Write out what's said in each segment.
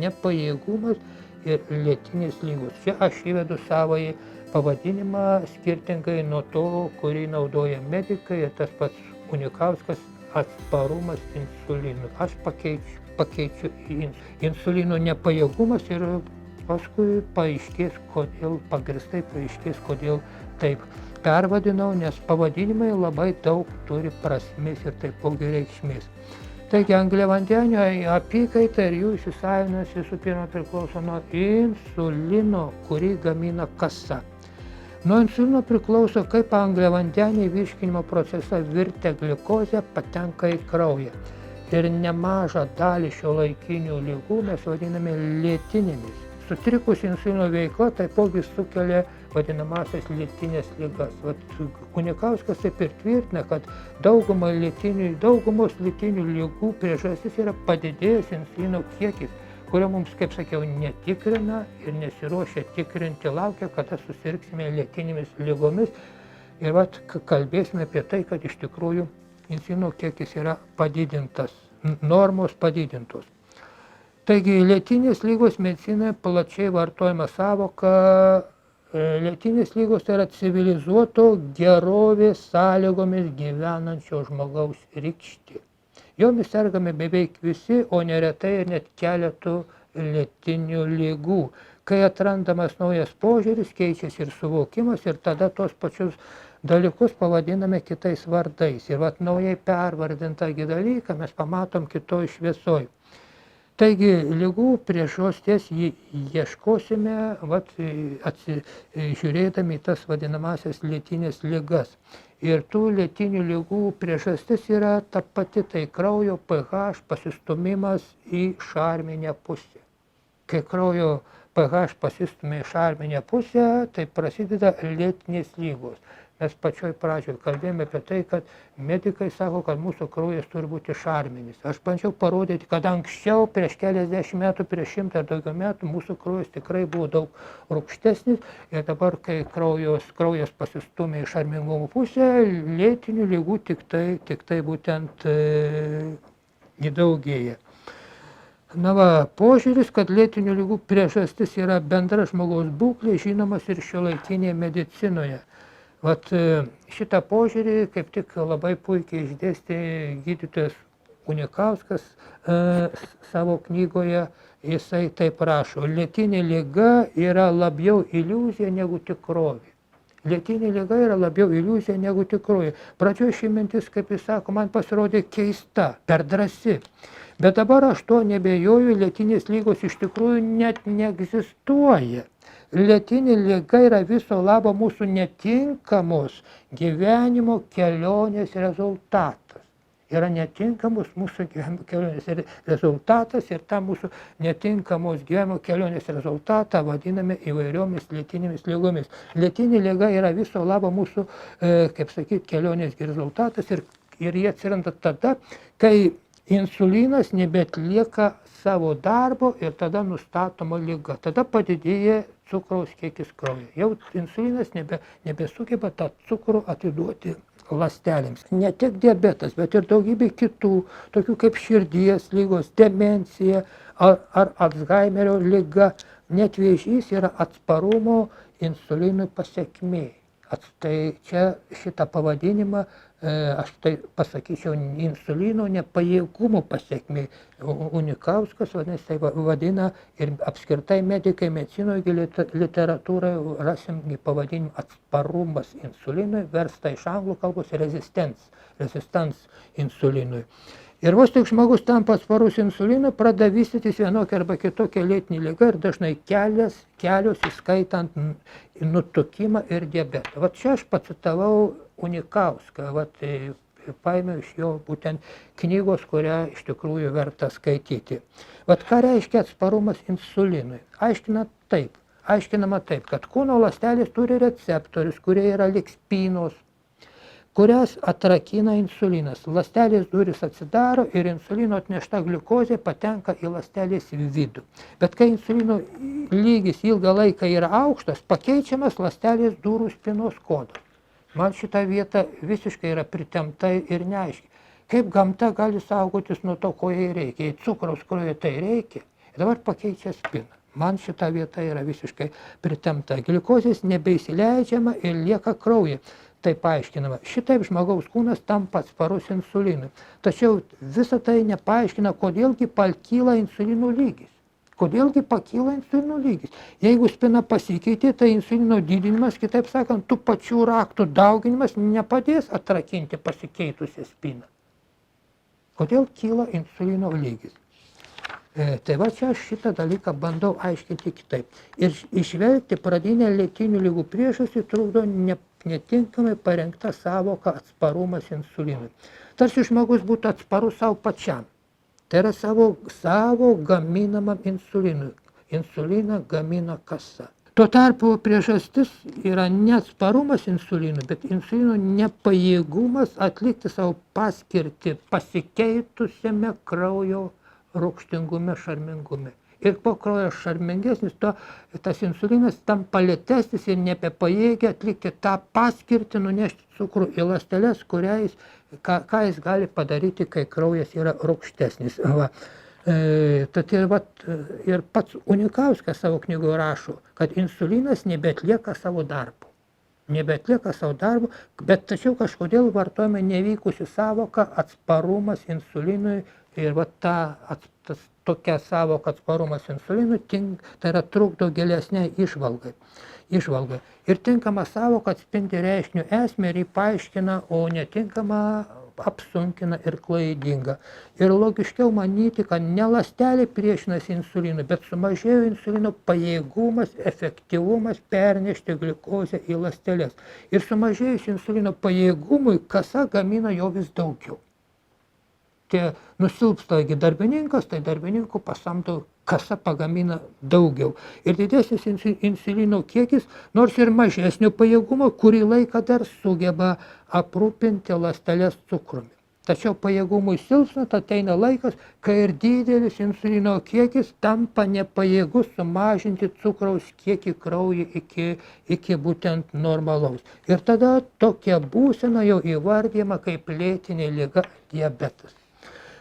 nepajėgumas ir lėtinės lygos. Čia aš įvedu savąjį pavadinimą skirtingai nuo to, kurį naudoja medikai, ir tas pats Unikauskas atsparumas insulinui. Aš pakeičiu insulino nepajėgumas ir paskui paaiškės, pagristai paaiškės, kodėl taip pervadinau, nes pavadinimai labai daug turi prasmės ir taipogi reikšmės. Taigi angliavandenio apykaita ir jų įsisavinimas visų pirma priklauso nuo insulino, kurį gamina kasa. Nuo insulino priklauso, kaip angliavandeniai virškinimo procese virtę gliukozę patenka į kraują. Ir nemažą dalį šiuolaikinių ligų mes vadiname lėtinėmis. Sutrikus insulino veikla taipogi sukelia vadinamasias lėtinės ligas. Unikauskas taip ir tvirtina, kad daugumos lėtinių ligų priežastis yra padidėjęs insulino kiekis, kurio mums, kaip sakiau, netikrina ir nesiruošia tikrinti, laukia, kada susirgsime lėtinėmis ligomis. Ir kalbėsime apie tai, kad iš tikrųjų insulino kiekis yra padidintas, normos padidintos. Taigi lėtinės lygos medicinoje plačiai vartojama sąvoka. Lėtinės lygos tai yra civilizuoto gerovės sąlygomis gyvenančio žmogaus rykštė. Jomis sergame beveik visi, o neretai ir net keletų lėtinių lygų. Kai atrandamas naujas požiūris, keičiasi ir suvokimas, ir tada tos pačius dalykus pavadiname kitais vardais. Ir naujai pervardintą dalyką mes pamatom kitoj šviesoj. Taigi lygų priežasties ieškosime žiūrėdami į tas vadinamasias lėtinės ligas. Ir tų lėtinių ligų priežastis yra ta pati, tai kraujo pH pasistūmimas į šarminę pusę. Kai kraujo pH pasistumia į šarminę pusę, tai prasideda lėtinės lygos. Mes pačioj pradžioj kalbėjome apie tai, kad medikai sako, kad mūsų kraujas turi būti šarminis. Aš bandžiau parodyti, kad anksčiau, prieš keliasdešimt metų, prieš 100 ar daugiau metų, mūsų kraujas tikrai buvo daug rūgštesnis. Ir dabar, kai kraujas pasistumia į šarmingumo pusę, lėtinių ligų tik tai būtent daugėja. Požiūris, kad lėtinių ligų priežastis yra bendra žmogaus būklė, žinomas ir šiuolaikinėje medicinoje. Šitą požiūrį kaip tik labai puikiai išdėstė gydytojas Unikauskas savo knygoje. Jisai taip rašo: lėtinė liga yra labiau iliuzija negu tikrovė. Lėtinė liga yra labiau iliuzija negu tikrovė. Pradžioje ši mintis, kaip jis sako, man pasirodė keista, per drąsi. Bet dabar aš to nebejoju, lėtinės lygos iš tikrųjų net neegzistuoja. Lėtinė liga yra viso labo mūsų netinkamos gyvenimo kelionės rezultatas. Yra netinkamos mūsų gyvenimo kelionės rezultatas, ir tą mūsų netinkamos gyvenimo kelionės rezultatą vadiname įvairiomis lėtinėmis ligomis. Lėtinė liga yra viso labo mūsų, kelionės rezultatas, ir jie atsiranda tada, kai insulinas nebeatlieka savo darbo ir tada nustatoma liga. Tada padidėja cukraus kiekis kraujyje. Jau insulinas nebesugeba tą cukrų atiduoti ląstelėms. Ne tik diabetas, bet ir daugybė kitų, tokių kaip širdies ligos, demencija ar Alzheimerio liga. Net vėžys yra atsparumo insulinui pasekmė. Tai čia šitą pavadinimą aš tai pasakyčiau insulino nepajėgumo pasekmė. Unikauskas tai vadina, ir apskritai medikai medicinoje literatūroje rasim pavadinimą atsparumas insulinui, versta iš anglų kalbos resistance insulinui. Ir vos tik žmogus tampa atsparus insulinui, pradeda vystytis vienokia arba kitokia lėtinė liga, ir dažnai kelios įskaitant nutukimą ir diabetą. Čia aš pacitavau Unikauską, paėmiau iš jo būtent knygos, kurią iš tikrųjų verta skaityti. Ką reiškia atsparumas insulinui? Aiškinama taip, kad kūno ląstelės turi receptorius, kurie yra lyg spynos, kurias atrakina insulinas. Ląstelės durys atsidaro ir insulino atnešta gliukozė patenka į ląstelės vidų. Bet kai insulino lygis ilgą laiką yra aukštas, pakeičiamas ląstelės durų spynos kodas. Man šita vieta visiškai yra pritempta ir neaiški. Kaip gamta gali saugotis nuo to, ko jai reikia? Jei cukraus kraujyje tai reikia, Ir dabar pakeičia spiną. Man šita vieta yra visiškai pritempta. Gliukozės nebeįsileidžiama ir lieka kraujyje. Tai paaiškinama. Šitaip žmogaus kūnas tampa atsparus insulinui. Tačiau visa tai nepaaiškina, kodėlgi pakyla insulino lygis. Kodėlgi pakyla insulino lygis. Jeigu spina pasikeitė, tai insulino didinimas, kitaip sakant, tų pačių raktų dauginimas nepadės atrakinti pasikeitusią spiną. Kodėl kyla insulino lygis? Tai va čia aš šitą dalyką bandau aiškinti kitaip. Ir išvelgti pradinę lėtinių ligų priežastį trukdo netinkamai parengta savoka atsparumas insulinui. Tarsi žmogus būtų atsparus savo pačiam. Tai yra savo gaminamam insulinui. Insuliną gamina kasa. Tuo tarpu priežastis yra neatsparumas insulinui, bet insulino nepajėgumas atlikti savo paskirtį pasikeitusiame kraujo rūgštingume, šarmingume. Ir kuo kraujas šarmingesnis, tas insulinas tampa lėtesnis ir nebepajėgia atlikti tą paskirtį, nunešti cukrų į ląsteles, ką jis gali padaryti, kai kraujas yra rūgštesnis. Tad ir pats Unikauskas savo knygoje rašo, kad insulinas nebeatlieka savo darbo. Bet tačiau kažkodėl vartojame nevykusi savoka atsparumas insulinui ir tokia savoka atsparumas insulinui tai yra trukdo gilesniai išvalgai. Ir tinkama savoka atspindi reiškinio esmę ir jį paaiškina, o netinkama apsunkina ir klaidinga. Ir logiškiau manyti, kad ne ląstelė priešinasi insulinui, bet sumažėjo insulino pajėgumas, efektyvumas pernešti gliukozę į ląsteles. Ir sumažėjus insulino pajėgumui, kasa gamina jo vis daugiau. Tie nusilpsta darbininkas, tai darbininkų pasamdo kasa pagamina daugiau. Ir didesnis insulino kiekis, nors ir mažesnio pajėgumo, kurį laiką dar sugeba aprūpinti ląsteles cukrumi. Tačiau pajėgumui silpsnant ateina laikas, kai ir didelis insulino kiekis tampa nepajėgus sumažinti cukraus kiekį kraujyje iki būtent normalaus. Ir tada tokia būsena jau įvardyjama kaip lėtinė liga diabetas.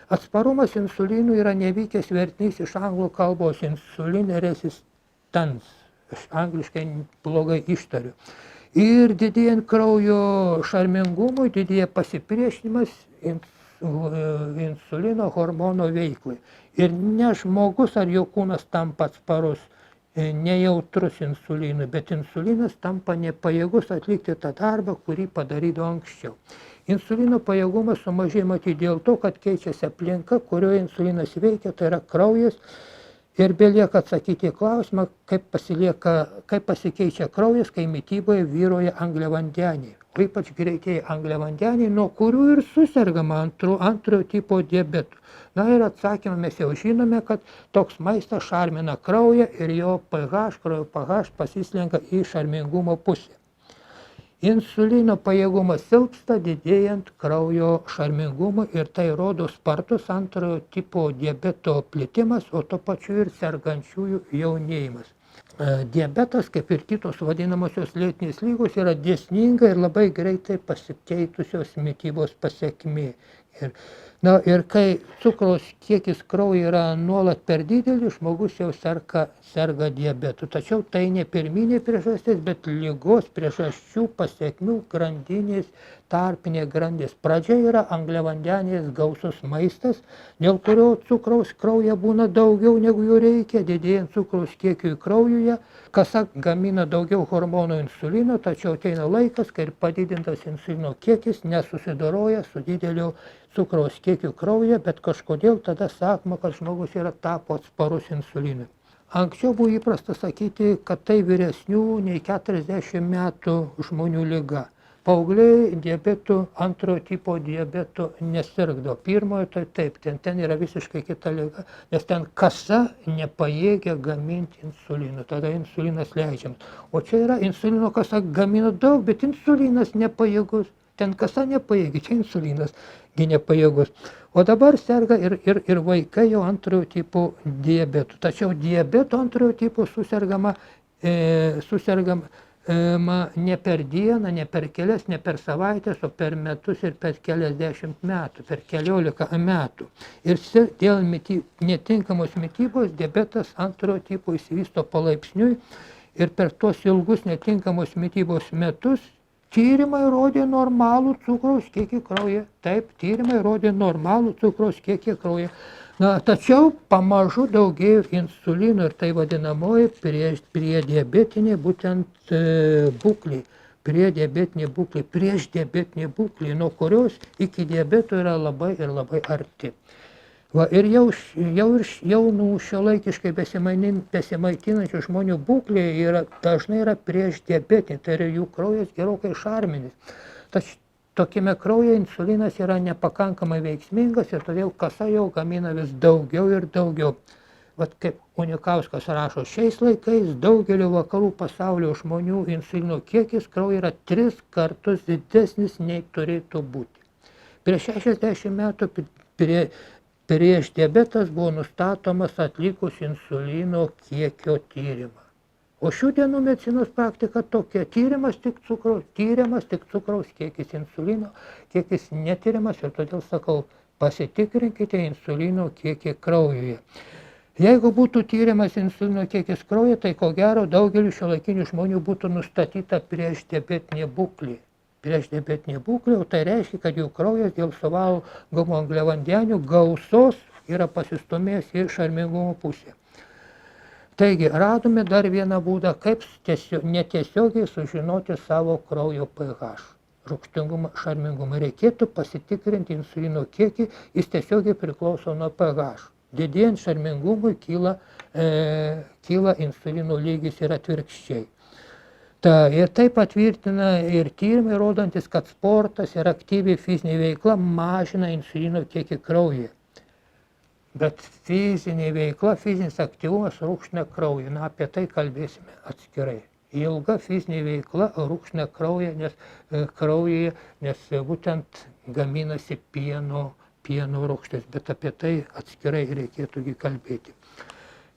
Atsparumas insulinui yra nevykęs vertinys iš anglų kalbos insulin resistance. Aš angliškai blogai ištariu. Ir didėjant kraujo šarmingumui, didėja pasipriešinimas insulino hormono veiklai. Ir ne žmogus ar jo kūnas tampa atsparus, nejautrus insulinui, bet insulinas tampa nepajėgus atlikti tą darbą, kurį padarydavo anksčiau. Insulino pajėgumas sumažėja matyti dėl to, kad keičiasi aplinka, kurioje insulinas veikia, tai yra kraujas. Ir belieka atsakyti į klausimą, kaip pasikeičia kraujas, kai mityboje vyroja angliavandeniai. O ypač greitieji angliavandeniai, nuo kurių ir susergama antrojo tipo diabetu. Na ir atsakymą mes jau žinome, kad toks maistas šarmina kraują ir jo kraujo pH pasislenka į šarmingumo pusę. Insulino pajėgumas silpsta didėjant kraujo šarmingumui ir tai rodo spartus antrojo tipo diabeto plitimas, o tuo pačiu ir sergančiųjų jaunėjimas. Diabetas, kaip ir kitos vadinamosios lėtinės lygos, yra dėsninga ir labai greitai pasikeitusios mitybos pasekmė. Ir kai cukraus kiekis kraujyje yra nuolat per didelis, žmogus jau serga diabetu. Tačiau tai ne pirminė priežastis, bet ligos priežasčių pasekmių grandinės tarpinė grandis. Pradžia yra angliavandenės gausus maistas, dėl kurio cukraus kraujyje būna daugiau negu jo reikia, didėjant cukraus kiekiui kraujyje. Kasa gamina daugiau hormonų insulino, tačiau ateina laikas, kai ir padidintas insulino kiekis nesusidoroja su dideliu cukraus kiekiu kraujyje, bet kažkodėl tada sakoma, kad žmogus yra tapo atsparus insulinui. Anksčiau buvo įprasta sakyti, kad tai vyresnių nei 40 metų žmonių liga. Paaugliai diabetų, antrojo tipo diabetų nesirgdo. Pirmojo tai taip, ten yra visiškai kita liga, nes ten kasa nepajėgia gaminti insulino, tada insulinas leidžiamas. O čia yra insulino kasa gamina daug, bet insulinas nepajėgus. Ten kasa nepajėgi, čia insulinas nepajėgus. O dabar serga ir vaikai jau antrojo tipo diabetų. Tačiau diabeto antrojo tipo susergama ne per dieną, ne per kelias, ne per savaitės, o per metus ir per keliasdešimt metų, per 14 metų. Ir dėl netinkamos mitybos diabetas antrojo tipo išsivysto palaipsniui ir per tuos ilgus netinkamos mitybos metus tyrimai rodė normalų cukraus kiekį kraujyje. Taip, tyrimai rodė normalų cukraus kiekį kraujyje. Tačiau pamažu daugėjo insulino ir tai vadinamoji priediabetinė būtent būklė, prieš diabetinė būklė, nuo kurios iki diabeto yra labai ir labai arti. Ir jaunų šiuolaikiškai besimaitinančių žmonių būklė dažnai yra prieš diabetinė, tai yra jų kraujas gerokai šarminis. Tačiau tokiame kraujyje insulinas yra nepakankamai veiksmingas ir todėl kasa jau gamina vis daugiau ir daugiau. Vat kaip Unikauskas rašo, šiais laikais daugelio vakarų pasaulio žmonių insulino kiekis kraujyje yra 3 kartus didesnis nei turėtų būti. Prieš 60 metų prieš diabetas buvo nustatomas atlikus insulino kiekio tyrimą. O šių dienų medicinos praktika tokia, tyriamas tik cukraus kiekis, insulino kiekis netyriamas ir todėl sakau, pasitikrinkite insulino kiekį kraujyje. Jeigu būtų tyriamas insulino kiekis kraujyje, tai ko gero daugeliu šiuolaikinių žmonių būtų nustatyta priešdiabetinė būklė. Priešdiabetinė būklė, o tai reiškia, kad jų kraujas dėl suvalgomų angliavandenių gausos yra pasistumėjęs į šarmingumo pusę. Taigi, radome dar vieną būdą, kaip netiesiogiai sužinoti savo kraujo pH, rūgštingumą, šarmingumą. Reikėtų pasitikrinti insulino kiekį, jis tiesiogiai priklauso nuo pH. Didėjant šarmingumui kyla insulino lygis ir atvirkščiai. Ir tai patvirtina ir tyrimai rodantis, kad sportas ir aktyvi fizinė veikla mažina insulino kiekį kraujyje. Bet fizinė veikla, fizinis aktyvumas rūgština kraują. Apie tai kalbėsime atskirai. Ilga fizinė veikla rūgština kraujyje, nes būtent gaminasi pieno rūgštis. Bet apie tai atskirai reikėtų kalbėti.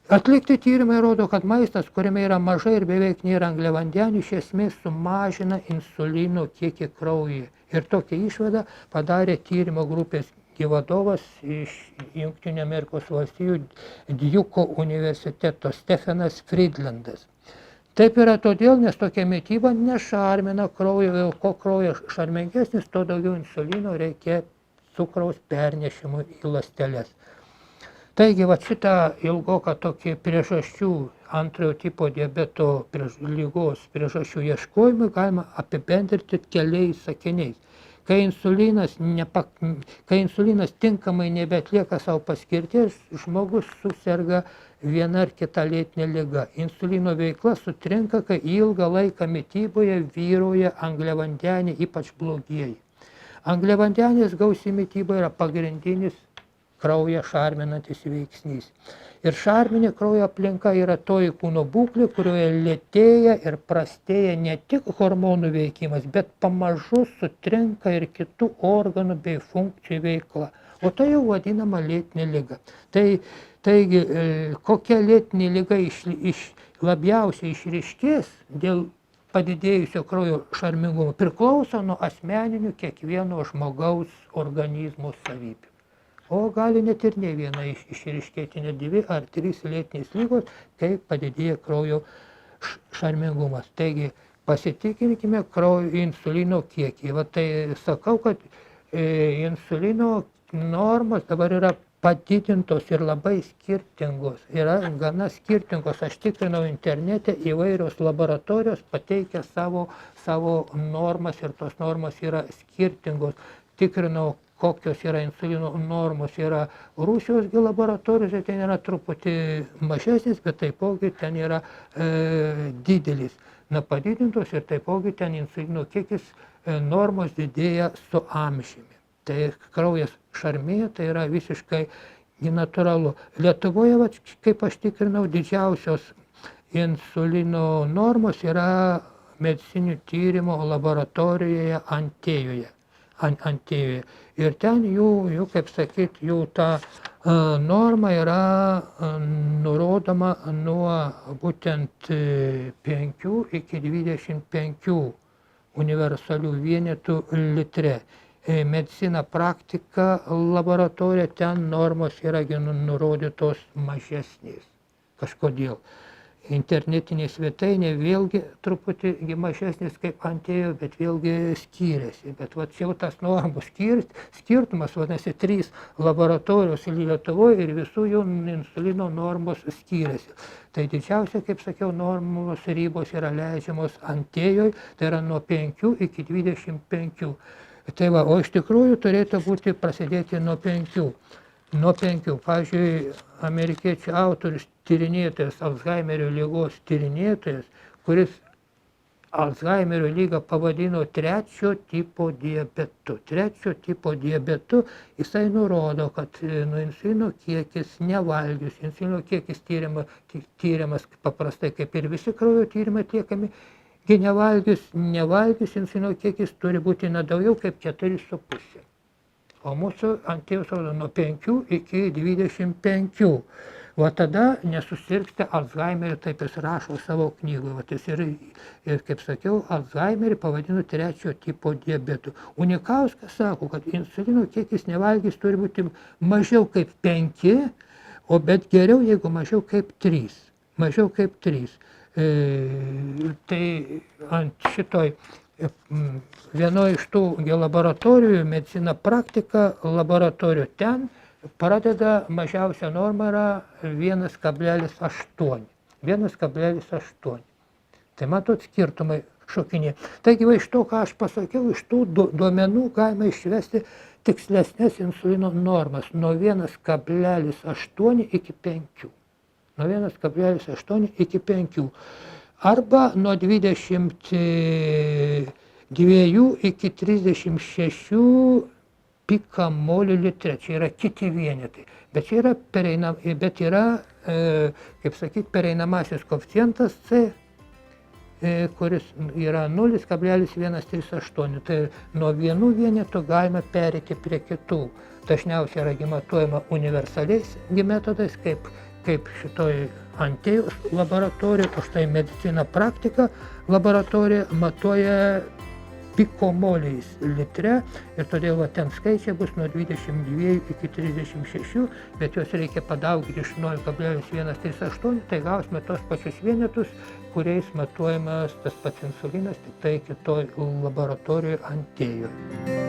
Atlikti tyrimai rodo, kad maistas, kuriame yra mažai ir beveik nėra angliavandenių, iš esmės sumažina insulino kiekį kraujyje. Ir tokią išvadą padarė tyrimo grupės vadovas iš Jungtinių Amerikos valstijų Djuko universiteto Stefanas Friedlandas. Taip yra todėl, nes tokia mityba nešarmina kraujo, kuo kraujas šarmingesnis, to daugiau insulino reikia cukraus pernešimui į ląsteles. Taigi, šitą ilgoką tokį priežasčių, antrojo tipo diabeto ligos priežasčių ieškojimui galima apibendrinti keliais sakiniais. Kai insulinas tinkamai nebeatlieka savo paskirties, žmogus suserga viena ar kita lėtinė liga. Insulino veikla sutrinka, kai ilgą laiką mityboje vyrauja angliavandeniai, ypač blogieji. Angliavandenės gausi mityba yra pagrindinis kraują šarminantis veiksnys. Ir šarminė kraujo aplinka yra toji kūno būklė, kurioje lėtėja ir prastėja ne tik hormonų veikimas, bet pamažu sutrinka ir kitų organų bei funkcijų veikla. O tai jau vadinama lėtinė liga. Taigi, kokia lėtinė liga labiausiai išryškės dėl padidėjusio kraujo šarmingumo, priklauso nuo asmeninių kiekvieno žmogaus organizmo savybių. O gali net ir ne viena išryškėti, net 2 ar 3 lėtinės lygos, kai padidėja kraujo šarmingumas. Taigi pasitikrinkime kraujo insulino kiekį. Tai sakau, kad insulino normos dabar yra padidintos ir labai skirtingos. Yra gana skirtingos. Aš tikrinau internete, įvairios laboratorijos pateikia savo normas ir tos normos yra skirtingos. Tikrinau, kokios yra insulino normos, yra Rusijos laboratorijose, ten yra truputį mažesnis, bet taipogi ten yra didelis. Padidintos ir taipogi ten insulino kiekis normos didėja su amžiumi. Tai kraujas šarmėja, tai yra visiškai natūralu. Lietuvoje, kaip aš tikrinau, didžiausios insulino normos yra medicininių tyrimų laboratorijoje Antėjoje. Antėjoje. Ir ten jų kaip sakyt, jų ta norma yra nurodoma nuo būtent 5 iki 25 universalių vienetų litre. Medicina praktika laboratorija, ten normos yra nurodytos mažesnės kažkodėl. Internetinė svetainė vėlgi truputį mažesnis kaip Antėjo, bet vėlgi skiriasi. Bet va čia tas normų skirtumas, vadinasi, 3 laboratorijos Lietuvoje ir visų jų insulino normos skiriasi. Tai didžiausia, kaip sakiau, normos ribos yra leidžiamos Antėjoje, tai yra nuo 5 iki 25. Tai va, o iš tikrųjų turėtų būti prasidėti nuo 5. Nuo 5. Pavyzdžiui, amerikiečių autorius, tyrinėtojas, Alzheimerio ligos tyrinėtojas, kuris Alzheimerio lygą pavadino 3 tipo diabetu. 3 tipo diabetu jisai nurodo, kad insulino kiekis nevalgius, insulino kiekis tyriamas paprastai kaip ir visi kraujo tyrimai atliekami, nevalgius insulino kiekis turi būti nedaugiau kaip 4,5. O mūsų Antėjos rodo nuo 5 iki 25. Va tada nesusirgti Alzheimerį, taip jis rašo savo knygoje. Va jis ir kaip sakiau, Alzheimerį pavadino 3 tipo diabetu. Unikauskas sako, kad insulino kiekis nevalgys turi būti mažiau kaip 5, bet geriau, jeigu mažiau kaip 3. Mažiau kaip 3. Tai ant šitoj vienoje iš tų laboratorijų, medicina praktika laboratorijų, ten pradeda mažiausia norma yra 1,8. 1,8. Tai matot, skirtumai šokinė. Taigi va iš to, ką aš pasakiau, iš tų duomenų galima išvesti tikslesnės insulino normas nuo 1,8 iki 5. Nuo 1,8 iki 5. Arba nuo 22 iki 36 pikamolių litre. Čia yra kiti vienetai. Bet čia yra, kaip sakyt, pereinamasis koeficientas C, kuris yra 0,138. Tai nuo vienų vienetų galima perėti prie kitų. Dažniausiai yra matuojama universaliais metodais, kaip šitoj Antėjos laboratorija, o štai medicina praktika laboratorija matuoja pikomoliais litre ir todėl va, ten skaičiai bus nuo 22 iki 36, bet juos reikia padauginti iš 0,138, tai gausime tos pačius vienetus, kuriais matuojamas tas pats insulinas, tik tai kitoj laboratorijoje Antėjoje.